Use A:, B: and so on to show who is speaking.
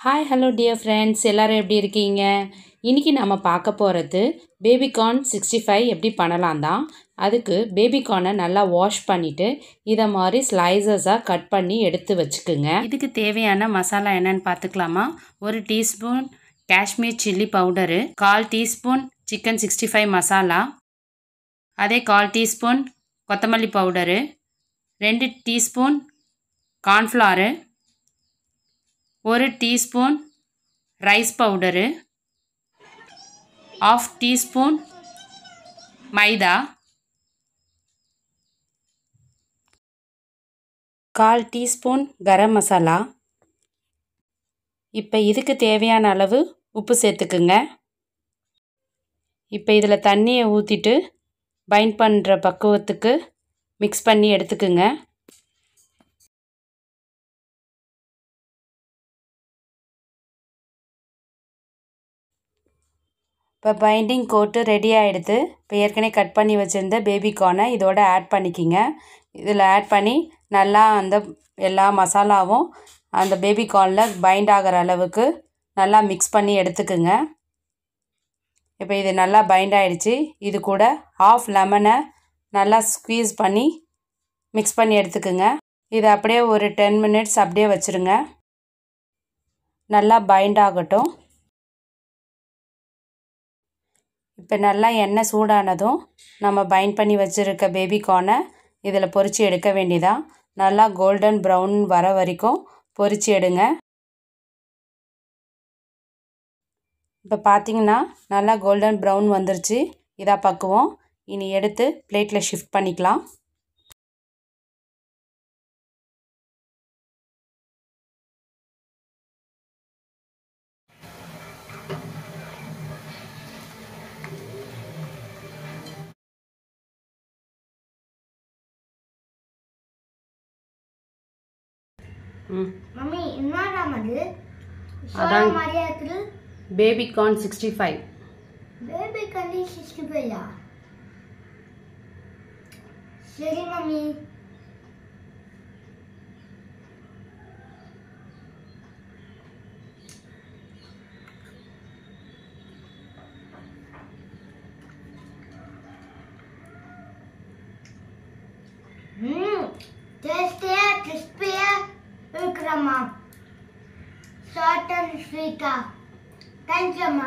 A: Hi hello dear friends, எல்லோரும் எப்படி இருக்கீங்க? இன்றைக்கி நம்ம பார்க்க போகிறது பேபிகார்ன் 65 எப்படி பண்ணலாம் தான். அதுக்கு பேபிகார்னை நல்லா வாஷ் பண்ணிவிட்டு இதை மாதிரி ஸ்லைசஸாக கட் பண்ணி எடுத்து வச்சுக்குங்க. இதுக்கு தேவையான மசாலா என்னென்னு பார்த்துக்கலாமா? 1 teaspoon Kashmir chilli powder, 1/4 teaspoon chicken 65 masala, அதே 1/4 டீஸ்பூன் கொத்தமல்லி powder, 2 teaspoon cornflour, 1 teaspoon rice powder, 1/2 teaspoon மைதா, 1/4 டீஸ்பூன் கரம் மசாலா. இப்போ இதுக்கு தேவையான அளவு உப்பு சேர்த்துக்குங்க. இப்போ இதில் தண்ணியை ஊற்றிட்டு பைண்ட் பண்ணுற பக்குவத்துக்கு மிக்ஸ் பண்ணி எடுத்துக்குங்க. இப்போ பைண்டிங் கோட்டு ரெடி ஆகிடுது. இப்போ ஏற்கனவே கட் பண்ணி வச்சுருந்த பேபிகார்னை இதோட ஆட் பண்ணிக்கிங்க. இதில் ஆட் பண்ணி நல்லா அந்த எல்லா மசாலாவும் அந்த பேபிகார்னில் பைண்ட் ஆகிற அளவுக்கு நல்லா மிக்ஸ் பண்ணி எடுத்துக்குங்க. இப்போ இது நல்லா பைண்ட் ஆகிடுச்சு. இது கூட 1/2 லெமனை நல்லா ஸ்க்வீஸ் பண்ணி மிக்ஸ் பண்ணி எடுத்துக்குங்க. இது அப்படியே ஒரு 10 மினிட்ஸ் அப்படியே வச்சுருங்க. நல்லா பைண்ட் ஆகட்டும். இப்போ நல்லா எண்ணெய் சூடானதும் நம்ம பைண்ட் பண்ணி வச்சுருக்க பேபிகார்னை இதில் பொரித்து எடுக்க வேண்டியதான். நல்லா கோல்டன் ப்ரௌன் வர வரைக்கும் பொரித்து எடுங்க. இப்போ பார்த்தீங்கன்னா நல்லா கோல்டன் ப்ரௌன் வந்துருச்சு. இதாக பக்குவோம். இனி எடுத்து பிளேட்டில் ஷிஃப்ட் பண்ணிக்கலாம்.
B: மம்மி என்னடா அது? சோளா மாதிரியா இருக்கு.
A: பேபிகார்ன் 65.
B: பேபிகார்ன் 65யா? சரி மம்மி. டேஸ்டியா கிறிஸ்பியா இருக்குறம்மா. ஷார்ட் அண்ட் ஸ்வீட்டா. தேங்க்யூ அம்மா.